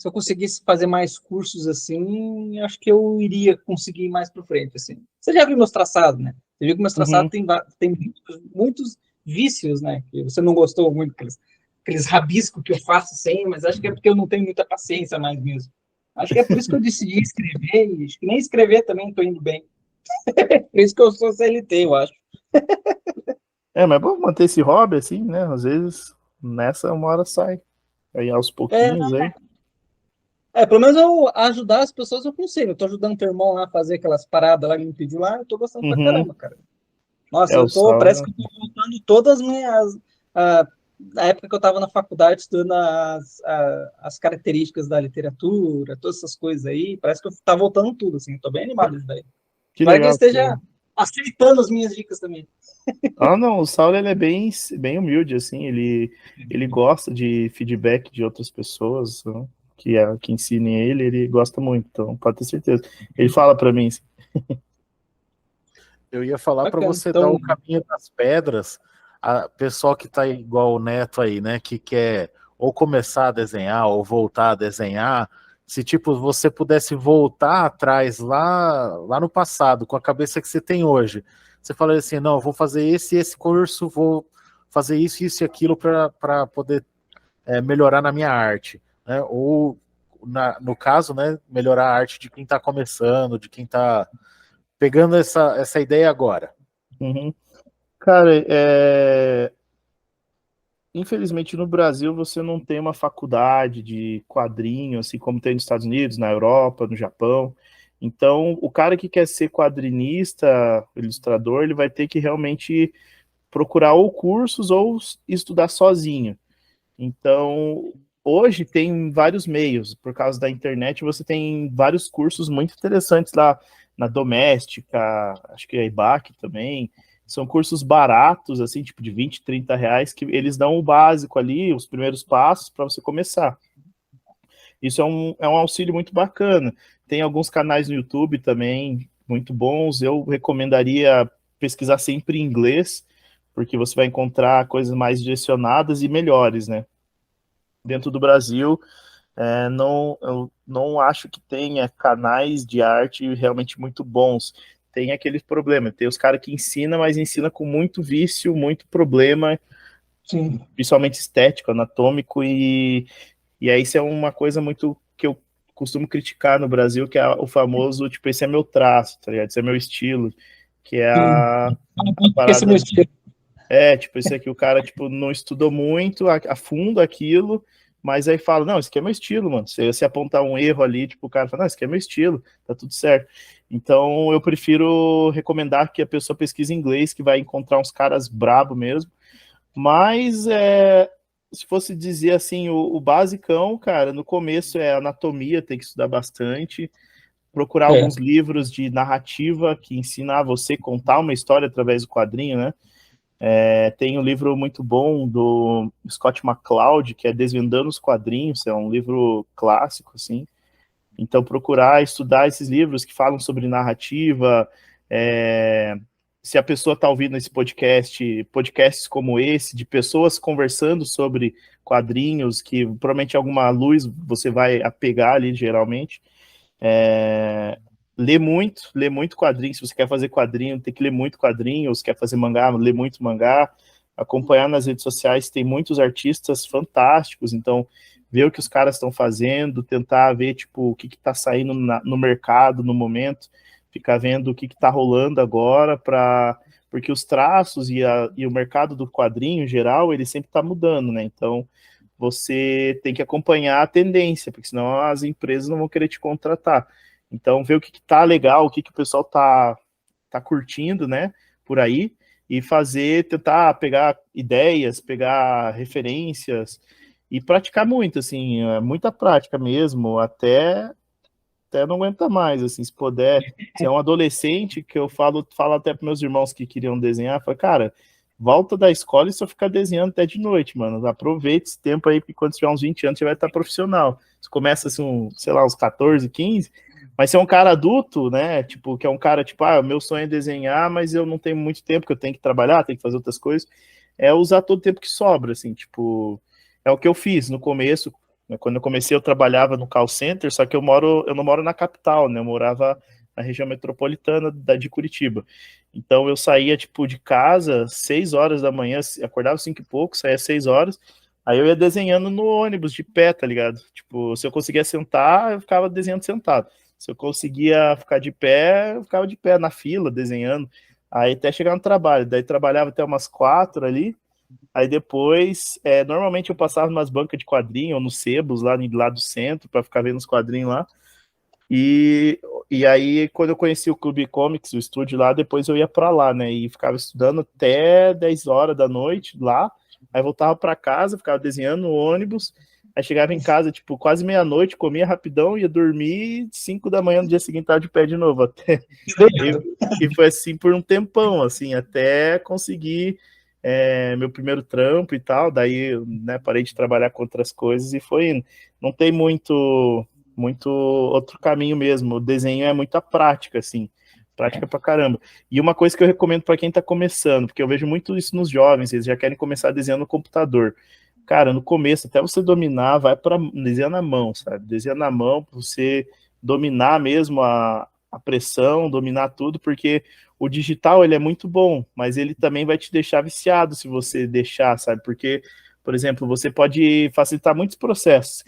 eu conseguisse fazer mais cursos assim, acho que eu iria conseguir ir mais para frente, assim. Você já viu meus traçados, né? Você viu que meus traçados Uhum. tem muitos vícios, né? Que você não gostou muito, aqueles rabiscos que eu faço sem, mas acho que é porque eu não tenho muita paciência mais mesmo. Acho que é por isso que eu decidi escrever, e acho que nem escrever também estou indo bem. Por isso que eu sou CLT, eu acho. Mas é bom manter esse hobby assim, né? Às vezes nessa uma hora sai. Aí aos É, pouquinhos aí. pelo menos eu ajudar as pessoas eu consigo. Eu tô ajudando teu irmão lá a fazer aquelas paradas lá que ele me pediu lá, eu tô gostando pra Uhum. caramba, cara. Nossa, O parece Saulo. que eu tô voltando todas as minhas. Na época que eu tava na faculdade estudando as características da literatura, todas essas coisas aí, parece que eu tá voltando tudo, assim, tô bem animado isso daí. Que Vai que ele legal. Que legal. esteja aceitando as minhas dicas também. Ah, não, o Saulo ele é bem humilde, assim, ele gosta de feedback de outras pessoas, né, que ensinem ele gosta muito, então pode ter certeza. Ele fala para mim, assim, Eu ia falar para Bacana. você dar Então, o caminho das pedras, a pessoal que tá igual o Neto aí, né, que quer ou começar a desenhar ou voltar a desenhar, se tipo você pudesse voltar atrás lá no passado, com a cabeça que você tem hoje, você falaria assim, não, eu vou fazer esse curso, vou fazer isso e aquilo para poder melhorar na minha arte, né? Ou no caso, né, melhorar a arte de quem está começando, de quem está pegando essa ideia agora. uhum. Cara, infelizmente no Brasil você não tem uma faculdade de quadrinho, assim como tem nos Estados Unidos, na Europa, no Japão. Então, o cara que quer ser quadrinista, ilustrador, ele vai ter que realmente procurar ou cursos ou estudar sozinho. Então, hoje tem vários meios, por causa da internet, você tem vários cursos muito interessantes lá na Doméstica, acho que a IBAC também. São cursos baratos, assim, tipo de 20, 30 reais, que eles dão o básico ali, os primeiros passos para você começar. Isso é um auxílio muito bacana. Tem alguns canais no YouTube também muito bons. Eu recomendaria pesquisar sempre em inglês, porque você vai encontrar coisas mais direcionadas e melhores, né? Dentro do Brasil, eu não acho que tenha canais de arte realmente muito bons. Tem aquele problema, tem os caras que ensinam, mas ensina com muito vício, muito problema, sim. principalmente estético, anatômico, e aí isso é uma coisa muito que eu costumo criticar no Brasil, que é o famoso, tipo, esse é meu traço, tá ligado? Esse é meu estilo, que é Sim. a Esse é meu parada. estilo. Tipo, esse aqui o cara, tipo, não estudou muito a fundo aquilo, mas aí fala, não, esse aqui é meu estilo, mano. Se apontar um erro ali, tipo, o cara fala, não, esse aqui é meu estilo, tá tudo certo. Então, eu prefiro recomendar que a pessoa pesquise inglês, que vai encontrar uns caras brabo mesmo. Mas, se fosse dizer assim, o basicão, cara, no começo é anatomia, tem que estudar bastante, procurar É. alguns livros de narrativa que ensinam a você contar uma história através do quadrinho, né? Tem um livro muito bom do Scott McCloud, que é Desvendando os Quadrinhos, é um livro clássico, assim. Então, procurar estudar esses livros que falam sobre narrativa. Se a pessoa está ouvindo esse podcasts como esse, de pessoas conversando sobre quadrinhos, que provavelmente alguma luz você vai apegar ali, geralmente. Lê muito quadrinho. Se você quer fazer quadrinho, tem que ler muito quadrinho. Se quer fazer mangá, lê muito mangá. Acompanhar nas redes sociais, tem muitos artistas fantásticos. Então, ver o que os caras estão fazendo, tentar ver tipo o que está saindo no mercado no momento, ficar vendo o que está rolando agora, porque os traços e o mercado do quadrinho em geral, ele sempre está mudando, né? Então, você tem que acompanhar a tendência, porque senão as empresas não vão querer te contratar. Então, ver o que tá legal, o que o pessoal tá curtindo, né, por aí, e tentar pegar ideias, pegar referências e praticar muito, assim, muita prática mesmo, até não aguenta mais, assim, se puder. Se é um adolescente, que eu falo até para meus irmãos que queriam desenhar, falo, cara, volta da escola e só ficar desenhando até de noite, mano. Aproveita esse tempo aí, porque quando tiver uns 20 anos você vai estar profissional. Você começa, assim, sei lá, uns 14, 15, Mas se é um cara adulto, né, tipo, que é um cara, tipo, meu sonho é desenhar, mas eu não tenho muito tempo, que eu tenho que trabalhar, tenho que fazer outras coisas, é usar todo o tempo que sobra, assim, tipo, é o que eu fiz no começo, né, quando eu comecei eu trabalhava no call center, só que eu não moro na capital, né, eu morava na região metropolitana de Curitiba. Então eu saía, tipo, de casa 6 horas da manhã, acordava 5 e pouco, saía 6 horas, aí eu ia desenhando no ônibus, de pé, tá ligado? Tipo, se eu conseguia sentar, eu ficava desenhando sentado. Se eu conseguia ficar de pé, eu ficava de pé na fila, desenhando. Aí até chegar no trabalho. Daí trabalhava até umas 4 ali. Aí depois, normalmente eu passava umas bancas de quadrinho, ou nos sebos, lá do centro, para ficar vendo os quadrinhos lá. E, e aí, quando eu conheci o Clube Comics, o estúdio lá, depois eu ia para lá, né? E ficava estudando até 10 horas da noite lá. Aí voltava para casa, ficava desenhando no ônibus. Aí chegava em casa, tipo, quase meia-noite, comia rapidão, ia dormir, 5 da manhã no dia seguinte tava de pé de novo. Até... E foi assim por um tempão, assim, até conseguir meu primeiro trampo e tal. Daí, né, parei de trabalhar com outras coisas e foi indo. Não tem muito outro caminho mesmo. O desenho é muita prática, assim, prática pra caramba. E uma coisa que eu recomendo para quem tá começando, porque eu vejo muito isso nos jovens, eles já querem começar desenhando no computador. Cara, no começo, até você dominar, vai para desenhar na mão, sabe? Desenha na mão para você dominar mesmo a pressão, dominar tudo, porque o digital ele é muito bom, mas ele também vai te deixar viciado se você deixar, sabe? Porque, por exemplo, você pode facilitar muitos processos.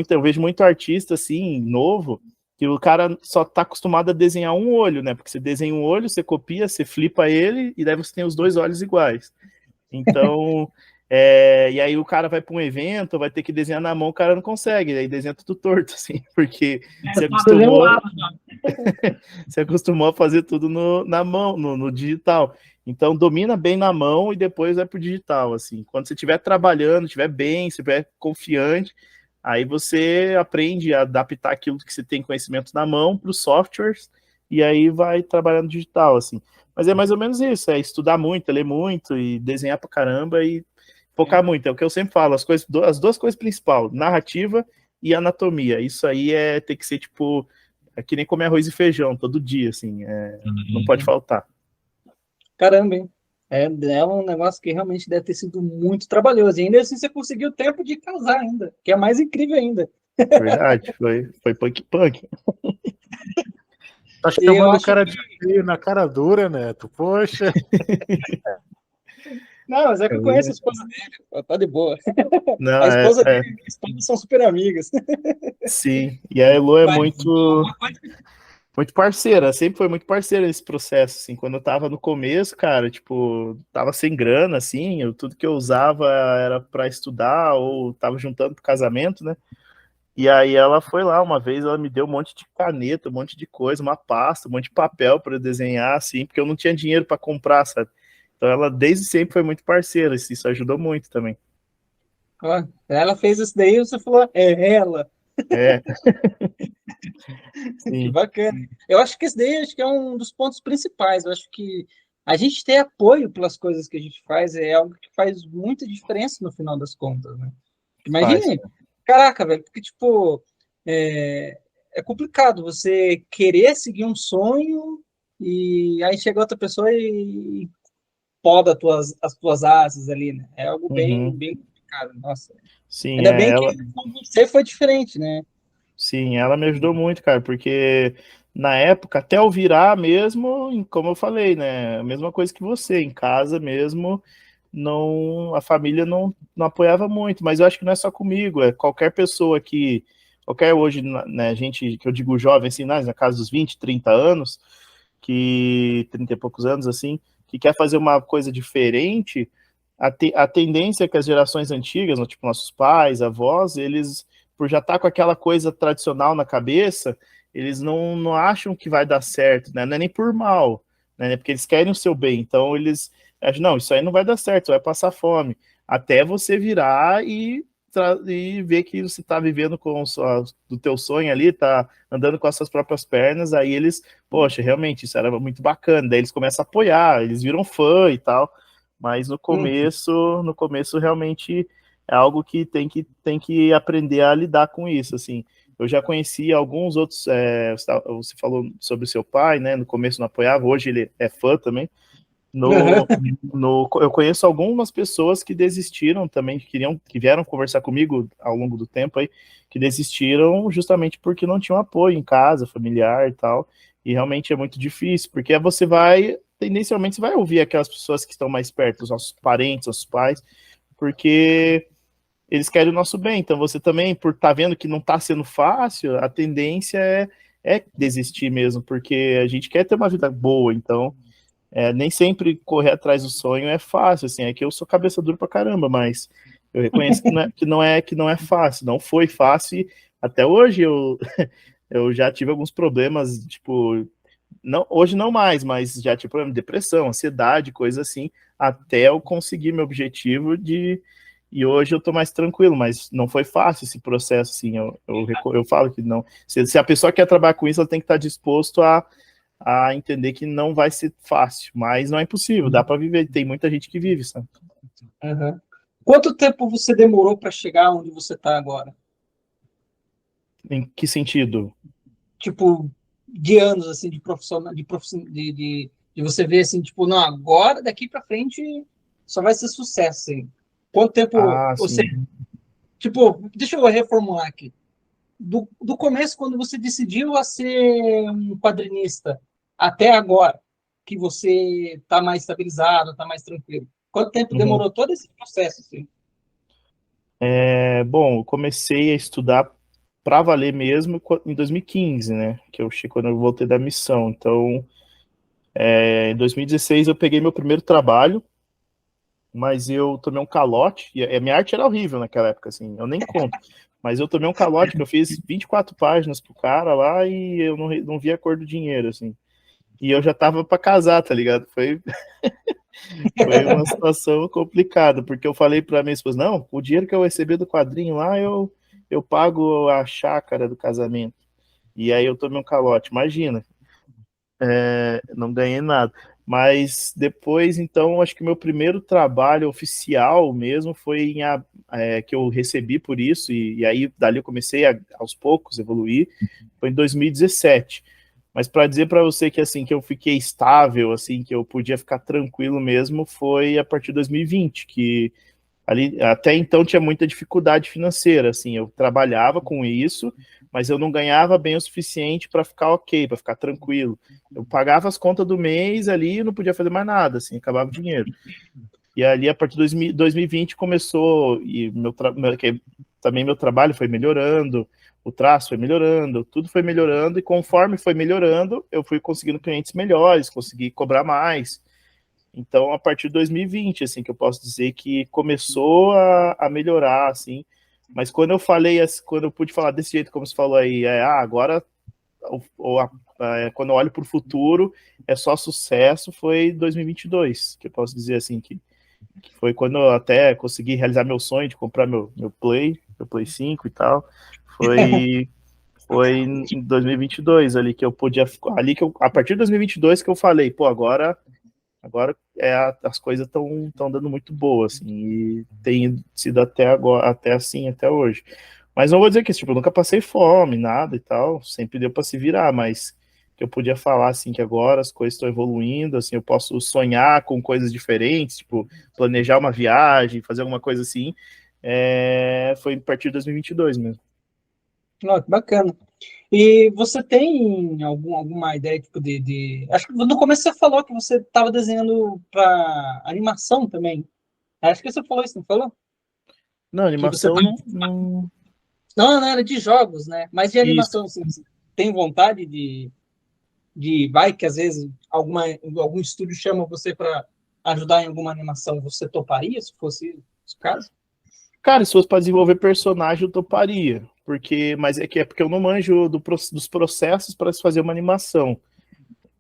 Eu vejo muito artista assim, novo, que o cara só tá acostumado a desenhar um olho, né? Porque você desenha um olho, você copia, você flipa ele, e daí você tem os 2 olhos iguais. Então, e aí o cara vai para um evento, vai ter que desenhar na mão, o cara não consegue, aí desenha tudo torto, assim, porque você acostumou a fazer tudo na mão, no digital. Então, domina bem na mão e depois vai pro digital, assim. Quando você estiver trabalhando, estiver bem, se estiver confiante, aí você aprende a adaptar aquilo que você tem conhecimento na mão para os softwares e aí vai trabalhando digital, assim. Mas é mais ou menos isso, é estudar muito, ler muito e desenhar pra caramba e focar muito. É o que eu sempre falo, as 2 coisas principais, narrativa e anatomia. Isso aí tem que ser, tipo, que nem comer arroz e feijão todo dia, assim, não pode faltar. Caramba, hein? É um negócio que realmente deve ter sido muito trabalhoso. E ainda assim você conseguiu tempo de casar ainda, que é mais incrível ainda. Verdade, foi punk. Tá Eu chamando o acho cara que... de feio na cara dura, Neto. Poxa. Não, mas é que eu conheço a esposa dele, tá de boa. Não, A esposa dele e a esposa são super amigas. sim, e a Elo é Mas, muito parceira, sempre foi muito parceira nesse processo, assim, quando eu tava no começo, cara, tipo, tava sem grana, assim, tudo que eu usava era para estudar ou tava juntando pro casamento, né, e aí ela foi lá uma vez, ela me deu um monte de caneta, um monte de coisa, uma pasta, um monte de papel para eu desenhar, assim, porque eu não tinha dinheiro para comprar, sabe, então ela desde sempre foi muito parceira, isso ajudou muito também. ó, ela fez isso daí e você falou, é ela. É, Que sim, bacana. Eu acho que esse daí acho que é um dos pontos principais. Eu acho que a gente ter apoio pelas coisas que a gente faz é algo que faz muita diferença no final das contas, né? faz. Imagine, caraca, velho, porque, tipo, é complicado você querer seguir um sonho e aí chega outra pessoa e poda as tuas asas ali, né? É algo bem, Uhum. bem complicado. Nossa, Sim, ainda bem que ela, com você foi diferente, né? sim, ela me ajudou muito, cara, porque na época, até eu virar mesmo, como eu falei, né, a mesma coisa que você, em casa mesmo, não, a família não apoiava muito, mas eu acho que não é só comigo, é qualquer pessoa qualquer hoje, né, gente, que eu digo jovem, assim, na casa dos 20, 30 anos, 30 e poucos anos, assim, que quer fazer uma coisa diferente, a tendência é que as gerações antigas, tipo nossos pais, avós, eles por já estar com aquela coisa tradicional na cabeça, eles não acham que vai dar certo, né? Não é nem por mal, né? Porque eles querem o seu bem. Então eles acham, não, isso aí não vai dar certo, vai passar fome. Até você virar e ver que você está vivendo do teu sonho ali, tá andando com as suas próprias pernas, aí eles, poxa, realmente, isso era muito bacana. Daí eles começam a apoiar, eles viram fã e tal. Mas no começo realmente é algo que tem que aprender a lidar com isso, assim. Eu já conheci alguns outros, você falou sobre o seu pai, né? No começo não apoiava, hoje ele é fã também. Eu conheço algumas pessoas que desistiram também, que vieram conversar comigo ao longo do tempo aí, que desistiram justamente porque não tinham apoio em casa, familiar e tal. E realmente é muito difícil, porque tendencialmente você vai ouvir aquelas pessoas que estão mais perto, os nossos parentes, nossos pais, porque eles querem o nosso bem. Então você também, por estar vendo que não está sendo fácil, a tendência é desistir mesmo, porque a gente quer ter uma vida boa, então nem sempre correr atrás do sonho é fácil, assim, é que eu sou cabeça dura pra caramba, mas eu reconheço que não é fácil, não foi fácil, e até hoje eu já tive alguns problemas, tipo, não, hoje não mais, mas já tive problema de depressão, ansiedade, coisa assim, até eu conseguir meu objetivo e hoje eu tô mais tranquilo, mas não foi fácil esse processo, assim, eu falo que não, se a pessoa quer trabalhar com isso, ela tem que estar disposto a entender que não vai ser fácil, mas não é impossível, dá para viver, tem muita gente que vive, sabe? Uhum. Quanto tempo você demorou para chegar onde você está agora? Em que sentido? Tipo, de anos, assim, de você ver, assim, tipo, não, agora, daqui para frente, só vai ser sucesso, assim. Quanto tempo Ah, você... sim. Tipo, deixa eu reformular aqui. Do começo, quando você decidiu a ser um quadrinista, até agora, que você está mais estabilizado, está mais tranquilo. Quanto tempo Uhum. demorou todo esse processo, assim? Bom, eu comecei a estudar para valer mesmo em 2015, né? Quando eu voltei da missão. Então, em 2016 eu peguei meu primeiro trabalho, mas eu tomei um calote, e a minha arte era horrível naquela época, assim, eu nem conto. Mas eu tomei um calote que eu fiz 24 páginas pro cara lá e eu não vi a cor do dinheiro, assim. E eu já tava para casar, tá ligado? Foi uma situação complicada, porque eu falei para minha esposa, não, o dinheiro que eu receber do quadrinho lá, eu pago a chácara do casamento. E aí eu tomei um calote, imagina, não ganhei nada. Mas depois, então, acho que meu primeiro trabalho oficial mesmo foi que eu recebi por isso, e aí dali eu comecei aos poucos evoluir, foi em 2017. Mas para dizer para você que assim que eu fiquei estável, assim que eu podia ficar tranquilo mesmo, foi a partir de 2020, que ali até então tinha muita dificuldade financeira, assim, eu trabalhava com isso, mas eu não ganhava bem o suficiente para ficar ok, para ficar tranquilo. Eu pagava as contas do mês ali e não podia fazer mais nada, assim, acabava o dinheiro. E ali a partir de 2020 começou e também meu trabalho foi melhorando, o traço foi melhorando, tudo foi melhorando, e conforme foi melhorando, eu fui conseguindo clientes melhores, consegui cobrar mais. Então, a partir de 2020, assim, que eu posso dizer que começou a melhorar, assim. Mas quando eu pude falar desse jeito, como você falou aí, agora, quando eu olho para o futuro, é só sucesso, foi 2022, que eu posso dizer, assim, que foi quando eu até consegui realizar meu sonho de comprar meu Play 5 e tal. Foi, foi em 2022 ali que eu podia, a partir de 2022 que eu falei, pô, agora as coisas estão dando muito boas, assim, e tem sido até agora, até hoje. Mas não vou dizer que tipo, eu nunca passei fome, nada e tal, sempre deu para se virar, mas que eu podia falar assim que agora as coisas estão evoluindo, assim, eu posso sonhar com coisas diferentes, tipo, planejar uma viagem, fazer alguma coisa assim. Foi a partir de 2022 mesmo. Oh, que bacana. E você tem alguma ideia tipo, Acho que no começo você falou que você estava desenhando para animação também. Acho que você falou isso, não falou? Não, Que você animação tá... não. Não, era de jogos, né? Mas de Isso. animação, assim, você tem vontade vai que às vezes algum estúdio chama você para ajudar em alguma animação, você toparia se fosse o caso? Cara, se fosse para desenvolver personagem, eu toparia. Mas é porque eu não manjo dos processos para se fazer uma animação.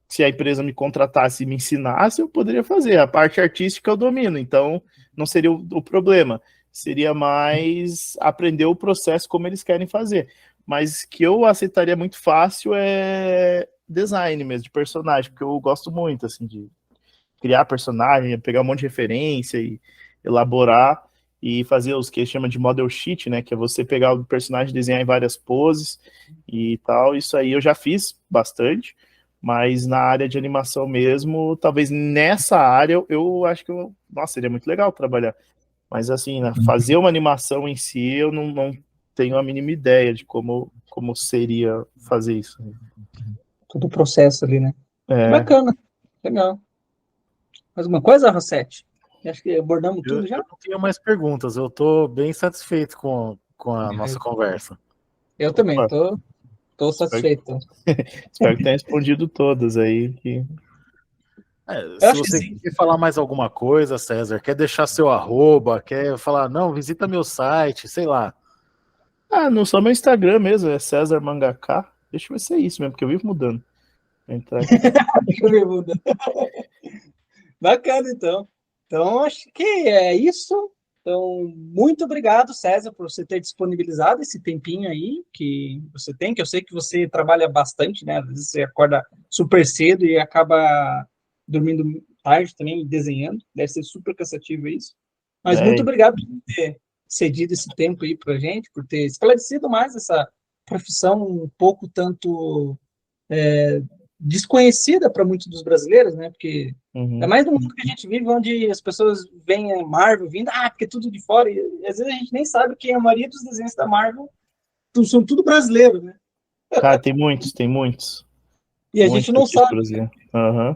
Se a empresa me contratasse e me ensinasse, eu poderia fazer. A parte artística eu domino, então não seria o problema. Seria mais aprender o processo como eles querem fazer. Mas que eu aceitaria muito fácil é design mesmo, de personagem, porque eu gosto muito, assim, de criar personagem, pegar um monte de referência e elaborar. e fazer os que chama de model sheet, né, que é você pegar o personagem, desenhar em várias poses e tal. Isso aí eu já fiz bastante, mas na área de animação mesmo, talvez nessa área eu acho que nossa, seria muito legal trabalhar. Mas assim, né, fazer uma animação em si, eu não tenho a mínima ideia de como seria fazer isso. Todo o processo ali, né? É. Bacana, legal. Mais alguma coisa, Rossetti? Acho que abordamos tudo já. Eu não tenho mais perguntas, eu tô bem satisfeito com a nossa conversa. Eu também, tô satisfeito. Espero que tenha respondido todas aí. Se você quer falar mais alguma coisa, César, quer deixar seu @, quer falar, não, visita meu site, sei lá. Não só meu Instagram mesmo, é César Mangaká. Deixa eu ver se é isso mesmo, porque eu vivo mudando. Entrar aqui. Bacana, então. Então, acho que é isso. Então, muito obrigado, César, por você ter disponibilizado esse tempinho aí que você tem, que eu sei que você trabalha bastante, né? Às vezes você acorda super cedo e acaba dormindo tarde também, desenhando. Deve ser super cansativo isso. Mas muito obrigado por ter cedido esse tempo aí pra gente, por ter esclarecido mais essa profissão um pouco tanto desconhecida para muitos dos brasileiros, né? Porque é mais no mundo que a gente vive, onde as pessoas veem a Marvel vindo, porque é tudo de fora, e às vezes a gente nem sabe que a maioria dos desenhos da Marvel são tudo brasileiros, né? Cara, tem muitos. E a gente não sabe. Uhum.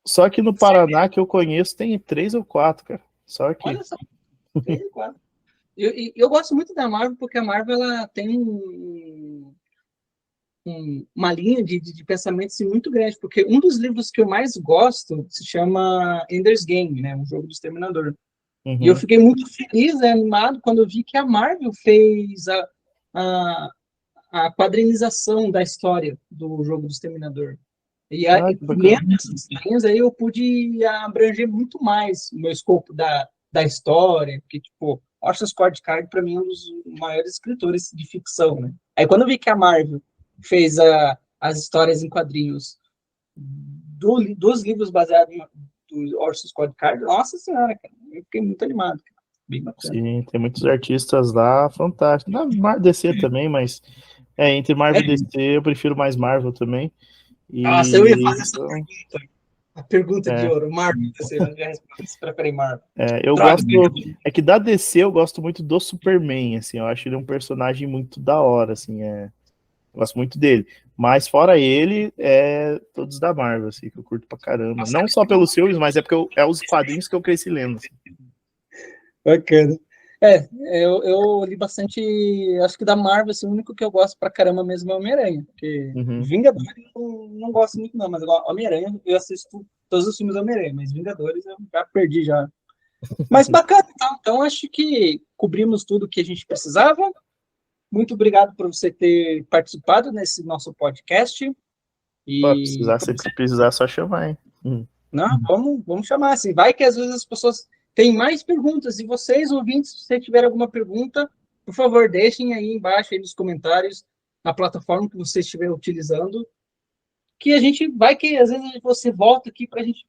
Só que no Paraná que eu conheço tem 3 ou 4, cara. Só aqui. Olha só, 3 ou 4. Eu gosto muito da Marvel, porque a Marvel ela tem uma linha de pensamento assim, muito grande, porque um dos livros que eu mais gosto se chama Ender's Game, né, um jogo do Exterminador. E eu fiquei muito feliz, animado, quando eu vi que a Marvel fez a quadrinização da história do jogo do Exterminador. E lendo essas linhas, aí eu pude abranger muito mais o meu escopo da história, porque, tipo, Orson Scott Card, para mim, é um dos maiores escritores de ficção, né? Aí, quando eu vi que a Marvel fez as histórias em quadrinhos dos livros baseados do Orson Scott Card, nossa senhora, cara, eu fiquei muito animado, cara. Bem bacana. Sim, tem muitos artistas lá, fantástico. Na Marvel DC também, mas entre Marvel e DC eu prefiro mais Marvel também. Nossa, eu ia fazer essa pergunta. A pergunta de ouro, Marvel, DC, eu já respondi, se preferem Marvel. Eu gosto, que da DC eu gosto muito do Superman, assim, eu acho ele um personagem muito da hora, assim, eu gosto muito dele. Mas fora ele, todos da Marvel, assim, que eu curto pra caramba. Nossa, não só pelos filmes, mas é porque é os quadrinhos que eu cresci lendo. Assim. Bacana. Eu li bastante, acho que da Marvel, assim, o único que eu gosto pra caramba mesmo é Homem-Aranha, porque Vingadores eu não gosto muito não, mas Homem-Aranha, eu assisto todos os filmes do Homem-Aranha, mas Vingadores eu já perdi já. Mas bacana, então acho que cobrimos tudo que a gente precisava. Muito obrigado por você ter participado nesse nosso podcast. E se precisar, é só chamar, hein? Não, vamos chamar assim. Vai que às vezes as pessoas têm mais perguntas. E vocês, ouvintes, se você tiver alguma pergunta, por favor, deixem aí embaixo, aí nos comentários, na plataforma que você estiver utilizando, que a gente vai que às vezes você volta aqui para a gente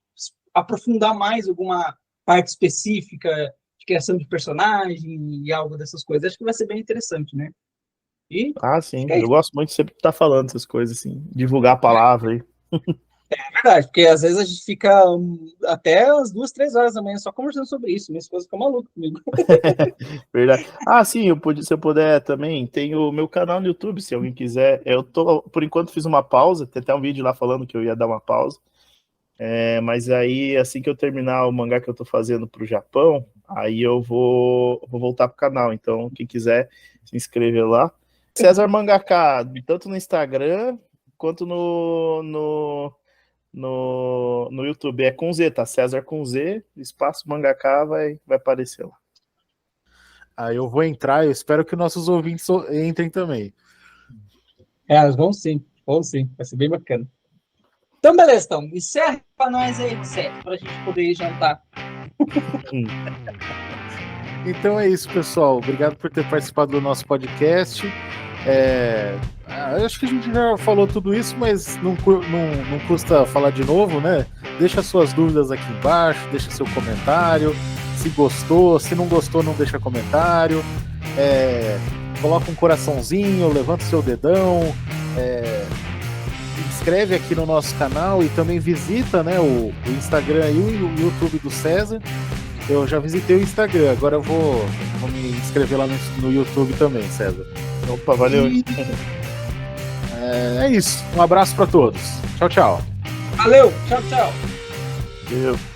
aprofundar mais alguma parte específica de criação de personagem e algo dessas coisas. Acho que vai ser bem interessante, né? Sim. Eu gosto muito de sempre estar falando essas coisas, assim, divulgar a palavra aí. É verdade, porque às vezes a gente fica até as 2, 3 horas da manhã só conversando sobre isso. Minha esposa fica maluca comigo. Verdade. Sim, se eu puder também, tem o meu canal no YouTube, se alguém quiser. Por enquanto, fiz uma pausa, tem até um vídeo lá falando que eu ia dar uma pausa. Mas aí, assim que eu terminar o mangá que eu tô fazendo pro Japão, aí eu vou voltar pro canal. Então, quem quiser se inscrever lá. César Mangaká, tanto no Instagram quanto no YouTube. É com Z, tá? César com Z, espaço Mangaká vai aparecer lá. Aí eu vou entrar, eu espero que nossos ouvintes entrem também. Elas vão sim, vai ser bem bacana. Então, beleza, então. Encerra pra nós aí, certo? Pra gente poder ir jantar. Então é isso, pessoal. Obrigado por ter participado do nosso podcast. Acho que a gente já falou tudo isso, mas não custa falar de novo, né? Deixa suas dúvidas aqui embaixo, deixa seu comentário. Se gostou, se não gostou, não deixa comentário. Coloca um coraçãozinho, levanta o seu dedão. Inscreve aqui no nosso canal e também visita, né, o Instagram e o YouTube do César. Eu já visitei o Instagram, agora eu vou me inscrever lá no YouTube também, César. Opa, valeu. É isso. Um abraço para todos. Tchau, tchau. Valeu, tchau, tchau. Valeu.